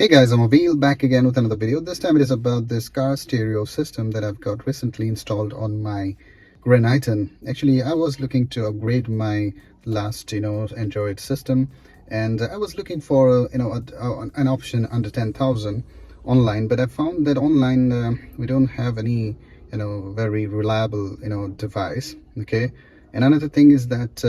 Hey guys, I'm Abil back again with another video. This time it is about this car stereo system that I've got recently installed on my Graniton. Actually, I was looking to upgrade my last, Android system, and I was looking for, an option under 10,000 online, but I found that online we don't have any, very reliable, device. Okay, and another thing is that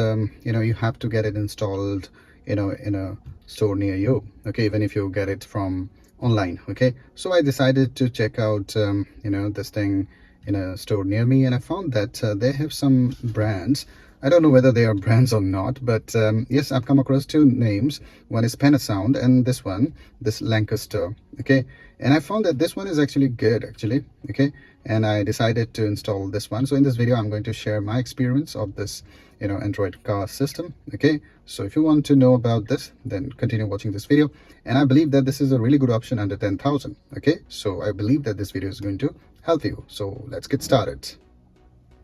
you have to get it installed in a store near you, okay, even if you get it from online. Okay, so I decided to check out this thing in a store near me, and I found that they have some brands. I don't know whether they are brands or not, but yes, I've come across two names. One is Panasound and this Lancaster. Okay, and I found that this one is actually good actually. Okay, and I decided to install this one. So in this video I'm going to share my experience of this Android car system. Okay, so if you want to know about this, then continue watching this video, and I believe that this is a really good option under 10,000. Okay, so I believe that this video is going to help you. So let's get started.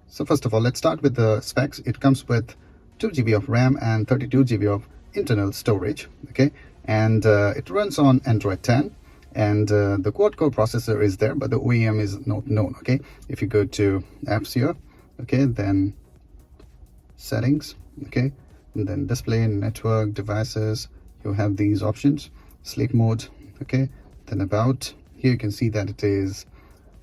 So first of all, let's start with the specs. It comes with 2 GB of RAM and 32 GB of internal storage. Okay, and it runs on Android 10, and the quad-core processor is there, but the OEM is not known. Okay, if you go to apps here, okay, then settings, okay, and then display and network devices, you have these options, sleep mode, okay, then about, here you can see that it is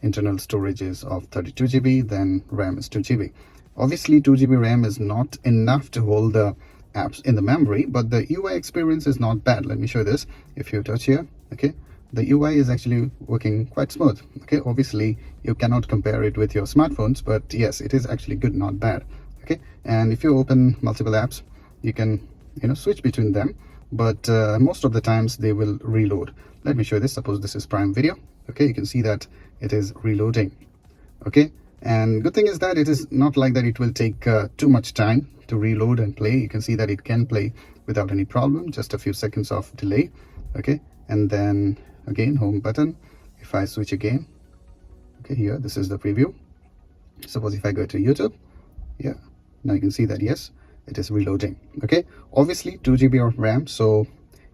internal storage is of 32 GB, then RAM is 2 GB. Obviously 2 GB RAM is not enough to hold the apps in the memory, but the UI experience is not bad. Let me show you this. If you touch here, okay, the UI is actually working quite smooth. Okay, obviously you cannot compare it with your smartphones, but yes, it is actually good, not bad. Okay, and if you open multiple apps, you can switch between them, but most of the times they will reload. Let me show you this. Suppose this is Prime Video. Okay, you can see that it is reloading. Okay, and good thing is that it is not like that it will take too much time to reload and play. You can see that it can play without any problem, just a few seconds of delay. Okay, and then again, home button. If I switch again, okay, here, this is the preview. Suppose if I go to YouTube, yeah, now you can see that yes, it is reloading. Okay, obviously 2 GB of RAM, so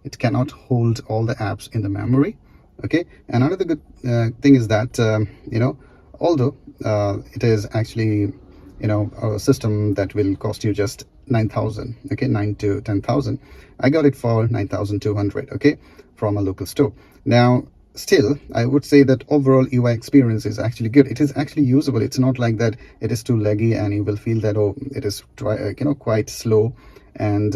it cannot hold all the apps in the memory. Okay, and another good thing is that although it is actually a system that will cost you just 9,000, okay, 9 to 10,000, I got it for 9,200, okay, from a local store. Now still, I would say that overall UI experience is actually good. It is actually usable. It's not like that it is too laggy and you will feel that, oh, it is quite slow and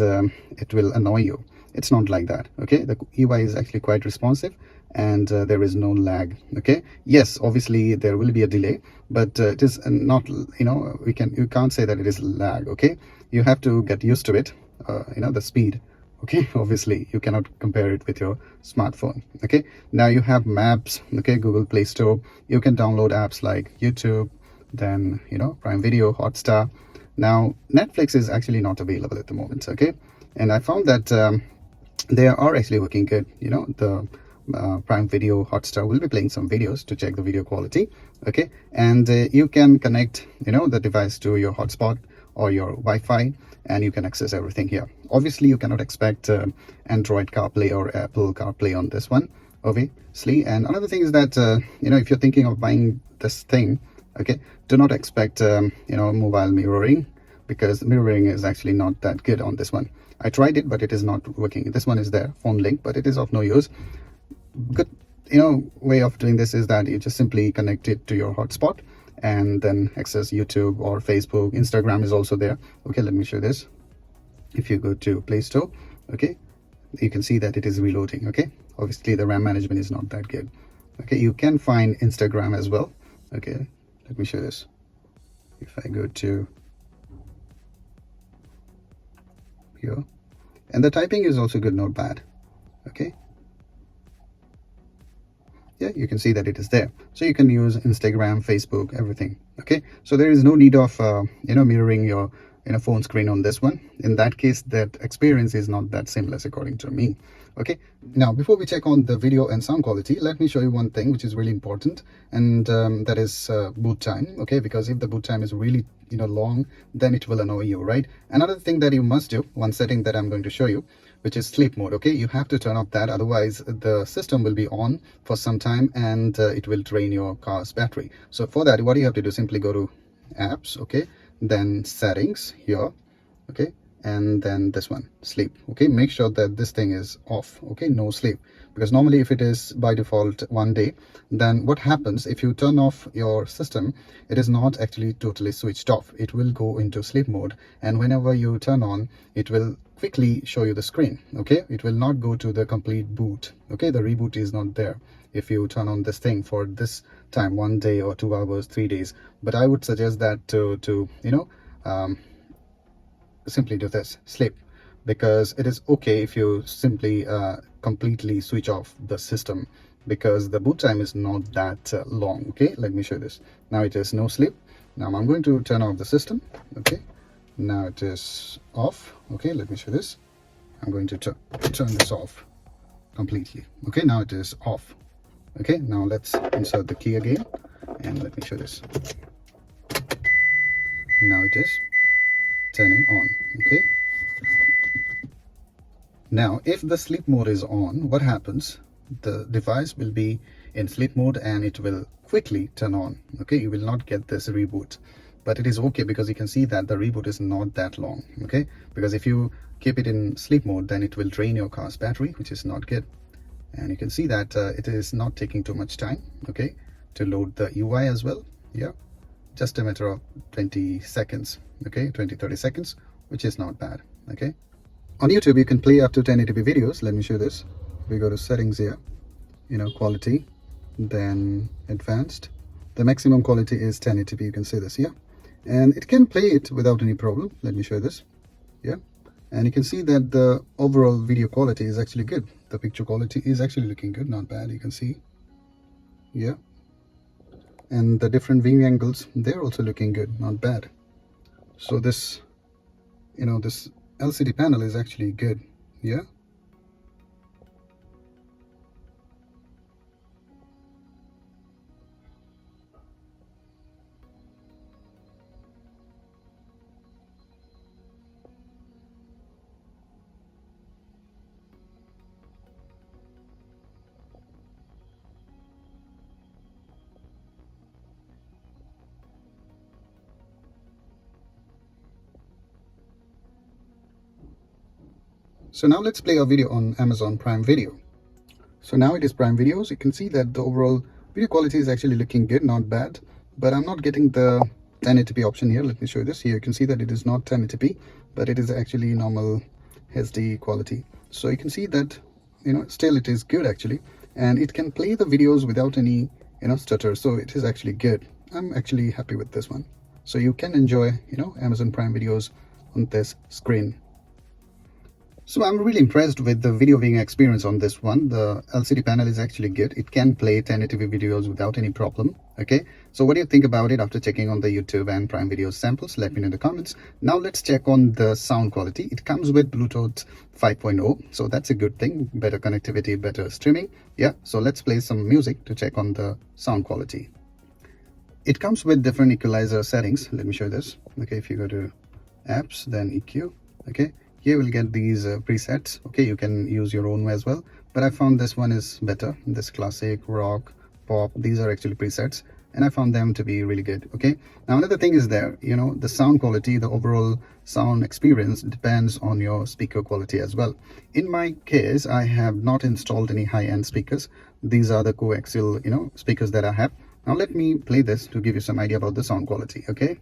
it will annoy you. It's not like that. Okay, the UI is actually quite responsive, and there is no lag. Okay, yes, obviously there will be a delay, but it is not, you can't say that it is lag. Okay, you have to get used to it, the speed. Okay, obviously you cannot compare it with your smartphone. Okay, now you have maps. Okay, Google Play Store, you can download apps like YouTube, then Prime Video, Hotstar. Now Netflix is actually not available at the moment. Okay, and I found that they are actually working good. The Prime Video, Hotstar will be playing some videos to check the video quality. Okay, and you can connect the device to your hotspot or your Wi-Fi, and you can access everything here. Obviously you cannot expect Android CarPlay or Apple CarPlay on this one, obviously. And another thing is that if you're thinking of buying this thing, okay, do not expect mobile mirroring, because mirroring is actually not that good on this one. I tried it, but it is not working. This one is there, phone link, but it is of no use. Good way of doing this is that you just simply connect it to your hotspot and then access YouTube or Facebook. Instagram is also there. Okay, let me show this. If you go to Play Store, okay, you can see that it is reloading. Okay, obviously the RAM management is not that good. Okay, you can find Instagram as well. Okay, let me show this. If I go to here, and the typing is also good, not bad. Okay, yeah, you can see that it is there, so you can use Instagram, Facebook, everything. Okay, so there is no need of mirroring your phone screen on this one. In that case, that experience is not that seamless according to me. Okay, now before we check on the video and sound quality, let me show you one thing which is really important, and that is boot time. Okay, because if the boot time is really long, then it will annoy you, right? Another thing that you must do, one setting that I'm going to show you, which is sleep mode. Okay, you have to turn off that, otherwise the system will be on for some time and it will drain your car's battery. So for that, what you have to do, simply go to apps, okay, then settings here, okay, and then this one, sleep. Okay, make sure that this thing is off, okay, no sleep, because normally if it is by default 1 day, then what happens if you turn off your system, it is not actually totally switched off, it will go into sleep mode, and whenever you turn on, it will quickly show you the screen. Okay, it will not go to the complete boot. Okay, the reboot is not there if you turn on this thing for this time, 1 day or 2 hours, 3 days. But I would suggest that to simply do this, sleep, because it is okay if you simply completely switch off the system, because the boot time is not that long. Okay, let me show this. Now it is no sleep. Now I'm going to turn off the system. Okay, now it is off. Okay, let me show this. I'm going to turn this off completely. Okay, now it is off. Okay, now let's insert the key again and let me show this. Now it is turning on. Okay, now if the sleep mode is on, what happens, the device will be in sleep mode and it will quickly turn on. Okay, you will not get this reboot, but it is okay because you can see that the reboot is not that long. Okay, because if you keep it in sleep mode, then it will drain your car's battery, which is not good. And you can see that it is not taking too much time, okay, to load the UI as well. Yeah, just a matter of 20 seconds, okay, 20-30 seconds, which is not bad. Okay, on YouTube you can play up to 1080p videos. Let me show this. We go to settings here, quality, then advanced. The maximum quality is 1080p. You can see this here, and it can play it without any problem. Let me show this. Yeah, and you can see that the overall video quality is actually good. The picture quality is actually looking good, not bad. You can see, yeah, and the different viewing angles, they're also looking good, not bad. So this, this LCD panel is actually good. Yeah, so now let's play a video on Amazon Prime Video. So now it is Prime Videos. You can see that the overall video quality is actually looking good, not bad, but I'm not getting the 1080p option here. Let me show you this. Here you can see that it is not 1080p, but it is actually normal HD quality. So you can see that, still it is good actually, and it can play the videos without any, stutter. So it is actually good. I'm actually happy with this one. So you can enjoy, Amazon Prime Videos on this screen. So I'm really impressed with the video viewing experience on this one. The LCD panel is actually good. It can play 1080p videos without any problem. Okay, so what do you think about it after checking on the YouTube and Prime Video samples? Let me know in the comments. Now let's check on the sound quality. It comes with Bluetooth 5.0, so that's a good thing. Better connectivity, better streaming. Yeah, so let's play some music to check on the sound quality. It comes with different equalizer settings. Let me show you this. Okay, if you go to apps, then EQ, okay, here we'll get these presets. Okay, you can use your own way as well, but I found this one is better. This classic, rock, pop, these are actually presets, and I found them to be really good. Okay, now another thing is there, the sound quality, the overall sound experience depends on your speaker quality as well. In my case, I have not installed any high-end speakers. These are the coaxial speakers that I have. Now let me play this to give you some idea about the sound quality. Okay,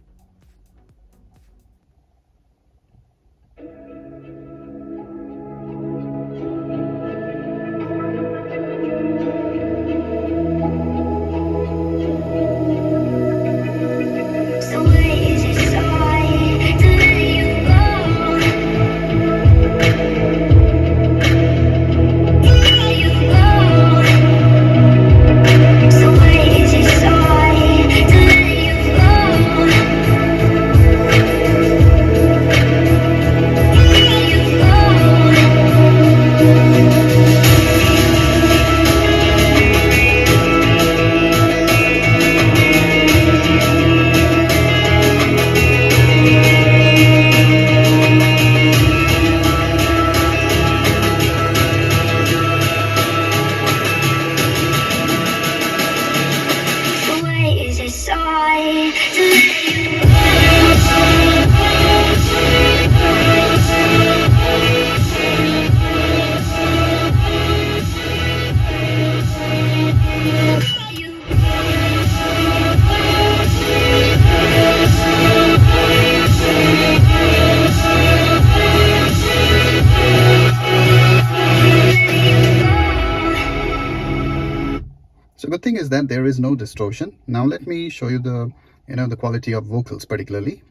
thing is that there is no distortion. Now let me show you the the quality of vocals, particularly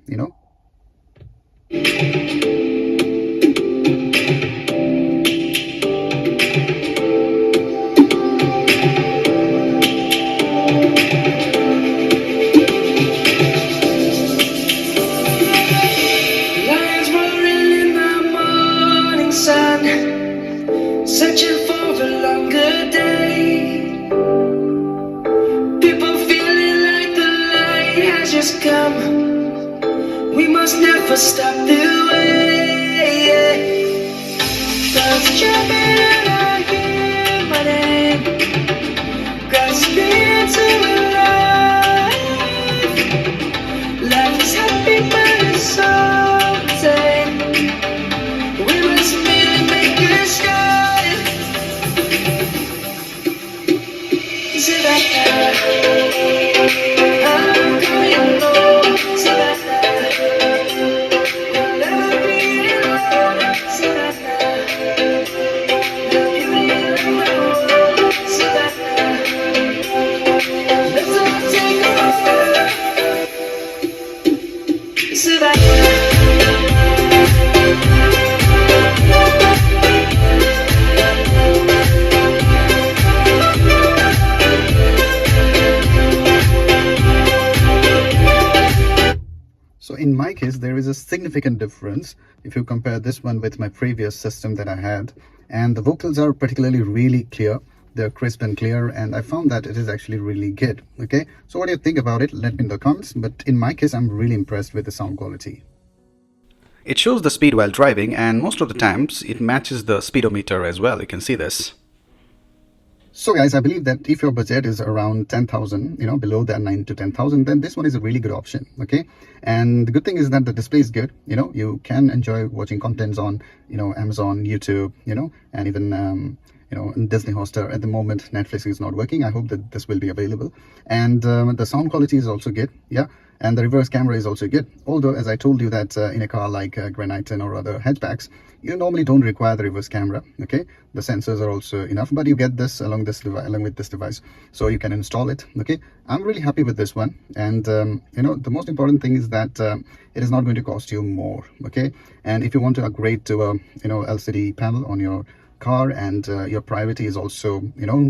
Lions roaring in the morning sun, searching for a longer day. People feeling like the light has just come. We must never stop the way. Birds jumping and I hear my name, grasping to life. Life is happy but it's so tame. We must merely make a start. I'm going low. You'll never be alone. The beauty of the world. Let's all take a Savannah. So in my case, there is a significant difference if you compare this one with my previous system that I had. And the vocals are particularly really clear. They're crisp and clear, and I found that it is actually really good. Okay, so what do you think about it? Let me in the comments. But in my case, I'm really impressed with the sound quality. It shows the speed while driving, and most of the times it matches the speedometer as well. You can see this. So guys, I believe that if your budget is around 10,000, below that 9 to 10,000, then this one is a really good option. Okay, and the good thing is that the display is good. You can enjoy watching contents on Amazon, YouTube, and even Disney Hotstar. At the moment, Netflix is not working. I hope that this will be available. And the sound quality is also good. Yeah. And the reverse camera is also good. Although, as I told you that in a car like Granite or other hatchbacks, you normally don't require the reverse camera. Okay, the sensors are also enough, but you get this along with this device, so you can install it. Okay, I'm really happy with this one, and the most important thing is that it is not going to cost you more. Okay, and if you want to upgrade to a LCD panel on your car, and your priority is also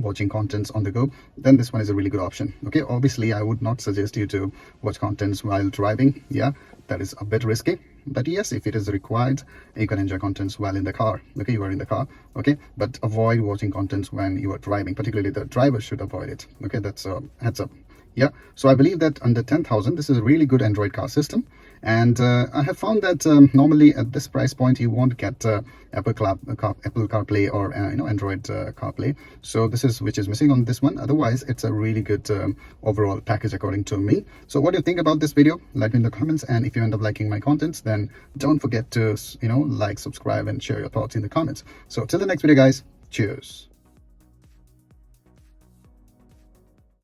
watching contents on the go, then this one is a really good option. Okay, obviously I would not suggest you to watch contents while driving. Yeah, that is a bit risky, but yes, if it is required, you can enjoy contents while in the car. Okay, you are in the car. Okay, but avoid watching contents when you are driving. Particularly the driver should avoid it. Okay, that's a heads up. Yeah, so I believe that under 10,000, this is a really good Android car system. And I have found that normally at this price point, you won't get Apple CarPlay or Android CarPlay. So this is which is missing on this one. Otherwise, it's a really good overall package according to me. So what do you think about this video? Let me in the comments. And if you end up liking my contents, then don't forget to like, subscribe, and share your thoughts in the comments. So till the next video, guys. Cheers.